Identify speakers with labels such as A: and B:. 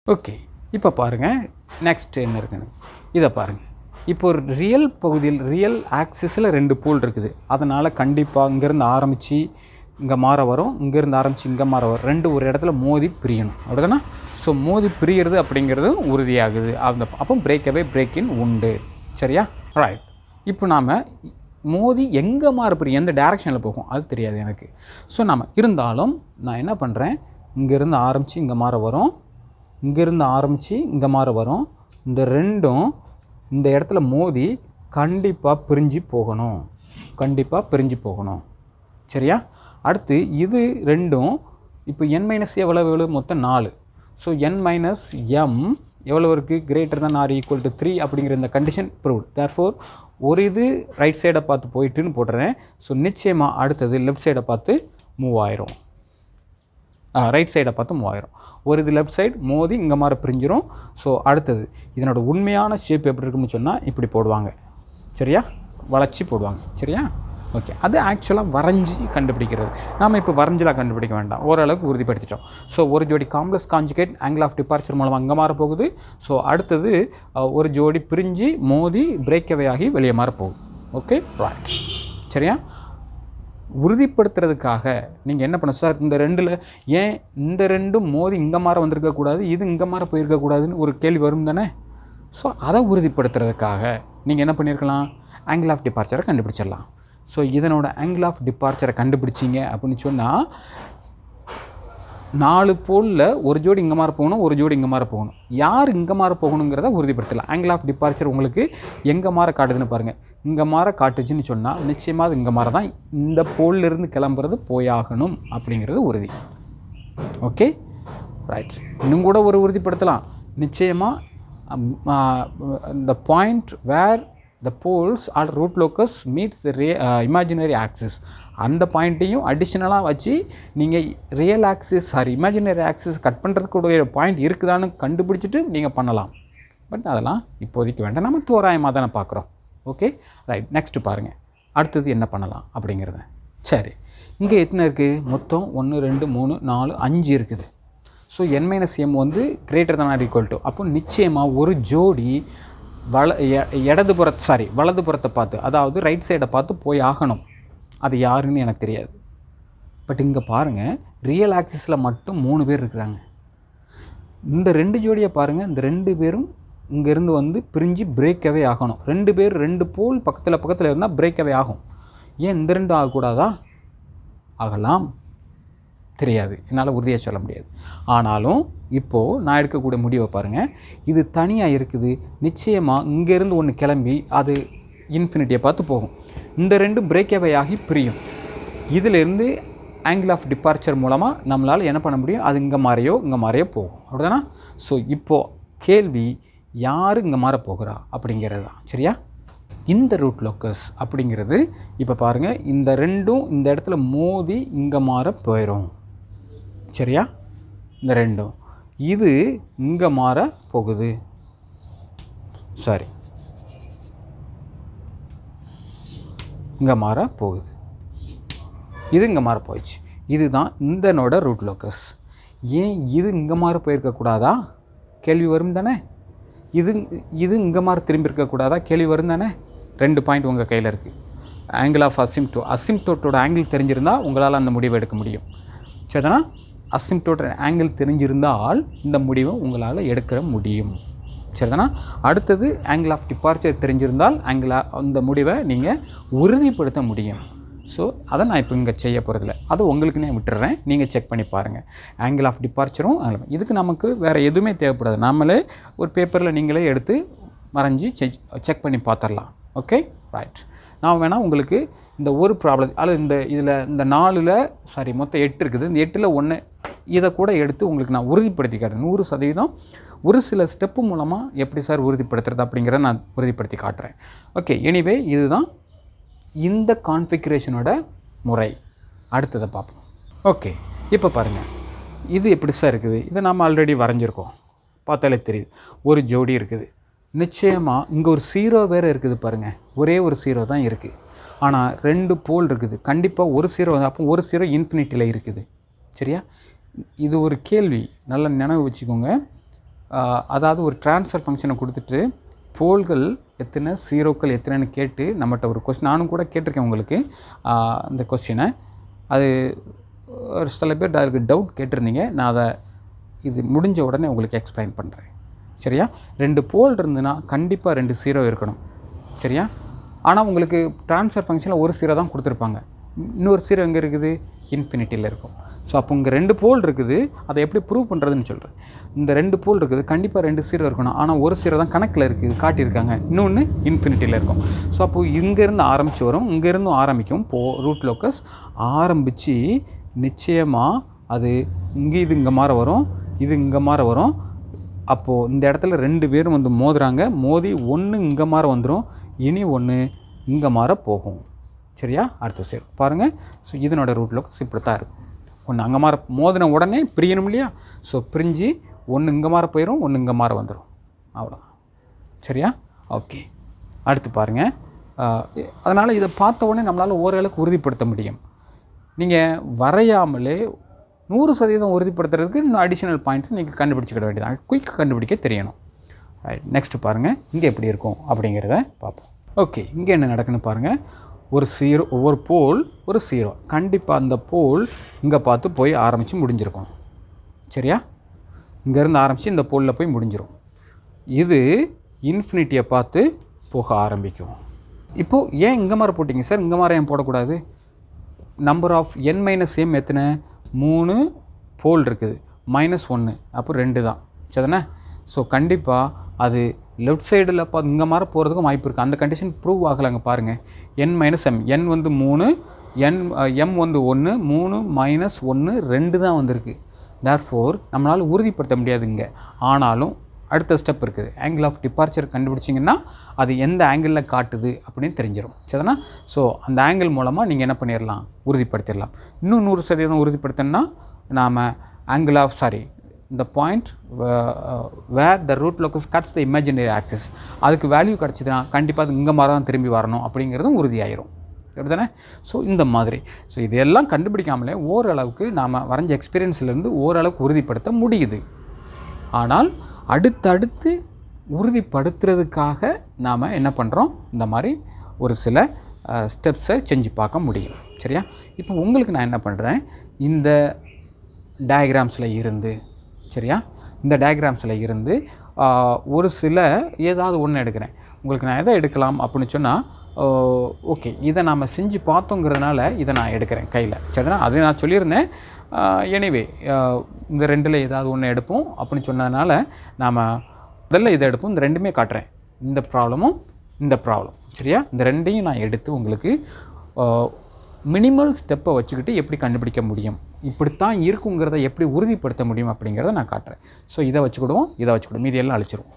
A: Okay, இப்போ பாருங்கள் next என்ன இருக்குன்னு இதை பாருங்கள். இப்போ ஒரு ரியல் பகுதியில் ரியல் ஆக்சிஸில் 2 போல் இருக்குது. அதனால் கண்டிப்பாக இங்கேருந்து ஆரம்பித்து இங்கே மாற வரும், இங்கேருந்து ஆரம்பித்து இங்கே மாற வரும். 2 ஒரு இடத்துல மோதி பிரியணும், அப்படிதானே? ஸோ மோதி பிரிகிறது அப்படிங்கிறது உறுதியாகுது. அப்போ பிரேக்கின் உண்டு. சரியா? ரைட். இப்போ நாம் மோதி எங்கே மாற பிரியும், எந்த டைரெக்ஷனில் போகும் அது தெரியாது எனக்கு. ஸோ இருந்தாலும் நான் என்ன பண்ணுறேன், இங்கேருந்து ஆரம்பித்து இங்கே மாற வரும், இங்கேருந்து ஆரம்பித்து இங்கே மாற வரும். இந்த 2ம் இந்த இடத்துல மோதி கண்டிப்பாக பிரிஞ்சு போகணும். சரியா? அடுத்து இது 2ம் இப்போ n - எவ்வளவு மொத்தம் 4. ஸோ n - m எவ்வளோ இருக்குது, greater than or equal to 3 அப்படிங்கிற இந்த கண்டிஷன் ப்ரூவ்ட். தேர்ஃபோர் ஒரு இது ரைட் சைடை பார்த்து போயிட்டுன்னு போட்டுறேன். ஸோ நிச்சயமாக அடுத்தது லெஃப்ட் சைடை பார்த்து மூவ் ஆயிரும், ரைட் சைடை பார்த்து மூவ் ஆயிரும். ஒரு இது லெஃப்ட் சைடு மோதி இங்கே மாதிரி பிரிஞ்சிரும். ஸோ அடுத்தது இதனோட உண்மையான ஷேப் எப்படி இருக்குன்னு சொன்னால் இப்படி போடுவாங்க. சரியா? வளைச்சி போடுவாங்க. சரியா? ஓகே, அது ஆக்சுவலாக வரைஞ்சி கண்டுபிடிக்கிறது. நாம் இப்போ வரைஞ்சலாம் கண்டுபிடிக்க வேண்டாம், ஓரளவுக்கு உறுதிப்படுத்திட்டோம். ஸோ ஒரு ஜோடி complex conjugate angle of departure மூலமாக அங்கே மாற போகுது. ஸோ அடுத்தது ஒரு ஜோடி பிரிஞ்சு மோதி பிரேக் அவே ஆகி வெளியே மாற போகுது. Okay, right. சரியா? உறுதிப்படுத்துறதுக்காக நீங்கள் என்ன பண்ண சார், இந்த 2ல் ஏன் இந்த 2ம் மோதி இங்கே மாற வந்திருக்கக்கூடாது, இது இங்கே மாற போயிருக்கக்கூடாதுன்னு ஒரு கேள்வி வரும் தானே? ஸோ அதை உறுதிப்படுத்துறதுக்காக நீங்கள் என்ன பண்ணியிருக்கலாம், ஆங்கிள் ஆஃப் டிபார்ச்சரை கண்டுபிடிச்சிடலாம். ஸோ இதனோட ஆங்கிள் ஆஃப் டிபார்ச்சரை கண்டுபிடிச்சிங்க அப்படின்னு சொன்னால் 4 போலில் ஒரு ஜோடி இங்கே மாற போகணும், ஒரு ஜோடி இங்கே மாற போகணும். யார் இங்கே மாற போகணுங்கிறத உறுதிப்படுத்தலாம். ஆங்கிள் ஆஃப் டிபார்ச்சர் உங்களுக்கு எங்கே மாற காட்டுதுன்னு பாருங்கள். இங்கே மாற காட்டுச்சுன்னு சொன்னால் நிச்சயமாக அது இங்கே மாற தான், இந்த போலிலிருந்து கிளம்புறது போயாகணும் அப்படிங்கிறது உறுதி. Okay, right. இன்னும் கூட ஒரு உறுதிப்படுத்தலாம். நிச்சயமாக the point where the poles or root locus meets the imaginary axis, அந்த பாயிண்ட்டையும் அடிஷ்னலாக வச்சு நீங்கள் real axis imaginary axis cut பண்ணுறதுக்குடைய பாயிண்ட் இருக்குதான்னு கண்டுபிடிச்சிட்டு நீங்கள் பண்ணலாம். பட் அதெல்லாம் இப்போதைக்கு வேண்டாம், நம்ம தோராயமாக தானே பார்க்குறோம். Okay, right. நெக்ஸ்ட்டு பாருங்கள், அடுத்தது என்ன பண்ணலாம் அப்படிங்கிறத. சரி, இங்கே எத்தனை இருக்குது, மொத்தம் 1 2 3 4 5 இருக்குது. ஸோ n - m வந்து greater than or equal to, அப்போ நிச்சயமாக ஒரு ஜோடி வலதுபுறத்தை பார்த்து, அதாவது ரைட் சைடை பார்த்து போய் ஆகணும். அது யாருன்னு எனக்கு தெரியாது. பட் இங்கே பாருங்கள், ரியல் ஆக்சிஸில் மட்டும் 3 பேர் இருக்கிறாங்க. இந்த 2 ஜோடியை பாருங்கள், இந்த 2 பேரும் இங்கேருந்து வந்து பிரிஞ்சு பிரேக் அவே ஆகணும். 2 பேர் 2 போல் பக்கத்தில் இருந்தால் பிரேக் அவே ஆகும். ஏன் இந்த 2 ஆகக்கூடாதா? ஆகலாம், தெரியாது, என்னால் உறுதியாக சொல்ல முடியாது. ஆனாலும் இப்போது நான் எடுக்கக்கூடிய முடிவை பாருங்கள், இது தனியாக இருக்குது. நிச்சயமாக இங்கேருந்து ஒன்று கிளம்பி அது இன்ஃபினிட்டியை பார்த்து போகும். இந்த 2 பிரேக் அவே ஆகி பிரியும். இதிலேருந்து ஆங்கிள் ஆஃப் டிபார்ச்சர் மூலமாக நம்மளால் என்ன பண்ண முடியும், அது இங்கே மாறையோ போகும், அப்படிதானா? ஸோ இப்போது கேள்வி, யார் இங்கே மாற போகிறா அப்படிங்கிறது தான். சரியா? இந்த ரூட் லோக்கஸ் அப்படிங்கிறது இப்போ பாருங்கள், இந்த 2ம் இந்த இடத்துல மோதி இங்கே மாற போயிடும். சரியா? இந்த 2ம் இது இங்கே மாற போகுது. சரி, இங்கே மாற போகுது, இது இங்கே மாற போயிடுச்சு. இதுதான் இந்தனோட ரூட் லோக்கஸ். ஏன் இது இங்கே மாற போயிருக்கக்கூடாதா கேள்வி வரும் தானே? இது இங்கே மாற திரும்பி இருக்கக்கூடாதா கேள்வி வரும் தானே? 2 பாயிண்ட் உங்கள் கையில் இருக்குது. ஆங்கிள் ஆஃப் அசிம்டோட்டோட ஆங்கிள் தெரிஞ்சிருந்தால் உங்களால் அந்த முடிவை எடுக்க முடியும். சரிதானா? அசிம்டோட ஆங்கிள் தெரிஞ்சிருந்தால் இந்த முடிவை உங்களால் எடுக்க முடியும். சரிதானா? அடுத்தது ஆங்கிள் ஆஃப் டிபார்ச்சர் தெரிஞ்சிருந்தால் அந்த முடிவை நீங்கள் உறுதிப்படுத்த முடியும். ஸோ அதை நான் இப்போ இங்கே செய்ய போகிறதில்ல, அதை உங்களுக்கு நான் விட்டுறேன், நீங்கள் செக் பண்ணி பாருங்கள். ஆங்கிள் ஆஃப் டிபார்ச்சரும் இதுக்கு நமக்கு வேறு எதுவுமே தேவைப்படாது. நம்மளே ஒரு பேப்பரில் நீங்களே எடுத்து வரைஞ்சி செக் பண்ணி பார்த்துடலாம். Okay, right. நான் வேணால் உங்களுக்கு இந்த ஒரு ப்ராப்ளம் அல்லது இந்த 4ல் மொத்தம் 8 இருக்குது. இந்த 8ல் 1 இதை கூட எடுத்து உங்களுக்கு நான் உறுதிப்படுத்தி காட்டுறேன். 100% ஒரு சில ஸ்டெப்பு மூலமாக எப்படி சார் உறுதிப்படுத்துறது அப்படிங்கிறத நான் உறுதிப்படுத்தி காட்டுறேன். ஓகே, எனிவே இதுதான் இந்த கான்ஃபிகரேஷனோட முறை. அடுத்ததை பார்ப்போம். ஓகே, இப்போ பாருங்கள், இது எப்படி சார் இருக்குது, இதை நம்ம ஆல்ரெடி வரைஞ்சிருக்கோம், பார்த்தாலே தெரியுது. ஒரு ஜோடி இருக்குது. நிச்சயமாக இங்கே ஒரு 0 வேறு இருக்குது பாருங்கள். ஒரே ஒரு 0 தான் இருக்குது. ஆனால் 2 போல் இருக்குது. கண்டிப்பாக ஒரு 0 வந்து, அப்போ ஒரு 0 இன்ஃபினிட்டியில் இருக்குது. சரியா? இது ஒரு கேள்வி, நல்லா நினைவு வச்சுக்கோங்க. அதாவது ஒரு ட்ரான்ஸ்ஃபர் ஃபங்க்ஷனை கொடுத்துட்டு போல்கள் எத்தனை ஜீரோக்கள் எத்தனைன்னு கேட்டு நம்மகிட்ட ஒரு கொஸ்டின் நானும் கூட கேட்டிருக்கேன் உங்களுக்கு அந்த கொஸ்டினை. அது ஒரு சில பேர் அதுக்கு டவுட் கேட்டிருந்தீங்க. நான் அதை இது முடிஞ்ச உடனே உங்களுக்கு எக்ஸ்பிளைன் பண்ணுறேன். சரியா? 2 போல் இருந்துன்னா கண்டிப்பாக 2 ஜீரோ இருக்கணும். சரியா? ஆனால் உங்களுக்கு ட்ரான்ஸ்ஃபர் ஃபங்க்ஷனில் ஒரு ஜீரோ தான் கொடுத்துருப்பாங்க. இன்னொரு ஜீரோ எங்கே இருக்குது? இன்ஃபினிட்டியில் இருக்கும். ஸோ அப்போ இங்கே 2 போல் இருக்குது. அதை எப்படி ப்ரூவ் பண்ணுறதுன்னு சொல்கிறேன். இந்த 2 போல் இருக்குது, கண்டிப்பாக 2 ஜீரோ இருக்கணும். ஆனால் ஒரு ஜீரோ தான் கணக்கில் இருக்குது, காட்டியிருக்காங்க. இன்னொன்று இன்ஃபினிட்டியில் இருக்கும். ஸோ அப்போது இங்கேருந்து ஆரம்பித்து வரும், இங்கேருந்தும் ஆரம்பிக்கும். ரூட் லோக்கஸ் ஆரம்பித்து நிச்சயமாக அது இது இங்கே மாற வரும், இது இங்கே மாற வரும். அப்போது இந்த இடத்துல 2 பேரும் வந்து மோதுறாங்க. மோதி ஒன்று இங்கே மாற வந்துடும், இனி ஒன்று இங்கே மாற போகும். சரியா? அடுத்த சேரும் பாருங்கள். ஸோ இதனோட ரூட் லோக்கஸ் இப்படி தான் இருக்கும். ஒன்று அங்கே மாற மோதின உடனே பிரியணும் இல்லையா? ஸோ பிரிஞ்சு ஒன்று இங்கே மாற போயிடும், ஒன்று இங்கே மாற வந்துடும். அவ்வளோதான். சரியா? ஓகே. அடுத்து பாருங்கள். அதனால் இதை பார்த்த உடனே நம்மளால் ஓரளவுக்கு உறுதிப்படுத்த முடியும். நீங்கள் வரையாமலே 100% உறுதிப்படுத்துறதுக்கு இன்னும் அடிஷ்னல் பாயிண்ட்ஸ் நீங்கள் கண்டுபிடிச்சிக்கிட வேண்டியதான். குயிக்காக கண்டுபிடிக்க தெரியணும். ரைட். நெக்ஸ்ட்டு பாருங்கள், இங்கே எப்படி இருக்கும் அப்படிங்கிறத பார்ப்போம். ஓகே, இங்கே என்ன நடக்குன்னு பாருங்கள். ஒரு ஜீரோ, ஒவ்வொரு போல் ஒரு ஜீரோ. கண்டிப்பாக அந்த போல் இங்கே பார்த்து போய் ஆரம்பித்து முடிஞ்சிருக்கும். சரியா? இங்கேருந்து ஆரம்பித்து இந்த போலில் போய் முடிஞ்சிடும். இது இன்ஃபினிட்டியை பார்த்து போக ஆரம்பிக்கும். இப்போது ஏன் இங்கே மாதிரி போட்டிங்க சார்? இங்கே மாதிரி ஏன் போடக்கூடாது? நம்பர் ஆஃப் n-m எத்தனை? 3 போல் இருக்குது, -1 அப்போ 2 தான். சரிதானே? ஸோ கண்டிப்பாக அது லெஃப்ட் சைடில் இங்கே மாதிரி போகிறதுக்கும் வாய்ப்பு இருக்குது. அந்த கண்டிஷன் ப்ரூவ் ஆகலைங்க பாருங்கள். n-m, n வந்து 3, m வந்து 1, 3 -1 2 தான் வந்திருக்கு. தேர்ஃபோர் நம்மளால் உறுதிப்படுத்த முடியாது இங்கே. ஆனாலும் அடுத்த ஸ்டெப் இருக்குது. ஆங்கிள் ஆஃப் டிபார்ச்சர் கண்டுபிடிச்சிங்கன்னா அது எந்த ஆங்கிளில் காட்டுது அப்படின்னு தெரிஞ்சிடும். சரிதானா? ஸோ அந்த ஆங்கிள் மூலமாக நீங்கள் என்ன பண்ணிடலாம்? உறுதிப்படுத்திடலாம். இன்னும் 100% உறுதிப்படுத்தினா நாம் ஆங்கிள் ஆஃப் இந்த point where the root locus cuts the imaginary axis, அதுக்கு வேல்யூ கிடச்சிதுன்னா கண்டிப்பாக அது இங்கே மாதிரி தான் திரும்பி வரணும் அப்படிங்கிறதும் உறுதியாயிரும். அப்படி தானே? ஸோ இந்த மாதிரி. ஸோ இதெல்லாம் கண்டுபிடிக்காமலே ஓரளவுக்கு நாம் வரைஞ்ச எக்ஸ்பீரியன்ஸ்லேருந்து ஓரளவுக்கு உறுதிப்படுத்த முடியுது. ஆனால் அடுத்தடுத்து உறுதிப்படுத்துறதுக்காக நாம் என்ன பண்ணுறோம்? இந்த மாதிரி ஒரு சில ஸ்டெப்ஸை செஞ்சு பார்க்க முடியும். சரியா? இப்போ உங்களுக்கு நான் என்ன பண்ணுறேன், இந்த டயக்ராம்ஸில் இருந்து, சரியா, இந்த டயக்ராம்ஸில் இருந்து ஒரு சில ஏதாவது ஒன்று எடுக்கிறேன். உங்களுக்கு நான் எதை எடுக்கலாம் அப்படின்னு சொன்னால், ஓகே இதை நாம் செஞ்சு பார்த்தோங்கிறதுனால இதை நான் எடுக்கிறேன் கையில். சரினா? அது நான் சொல்லியிருந்தேன். எனிவே இந்த 2ல் ஏதாவது ஒன்று எடுப்போம் அப்படின்னு சொன்னதுனால நாம் முதல்ல இதை எடுப்போம். இந்த 2மே காட்டுறேன், இந்த ப்ராப்ளமும் இந்த ப்ராப்ளம். சரியா? இந்த 2ஐயும் நான் எடுத்து உங்களுக்கு மினிமல் ஸ்டெப்பை வச்சுக்கிட்டு எப்படி கண்டுபிடிக்க முடியும், இப்படித்தான் இருக்குங்கிறத எப்படி உறுதிப்படுத்த முடியும் அப்படிங்கிறத நான் காட்டுறேன். ஸோ இதை வச்சுக்கிடுவோம், இதை வச்சுக்கிடுவோம், மீதி எல்லாம் அழிச்சிருவோம்.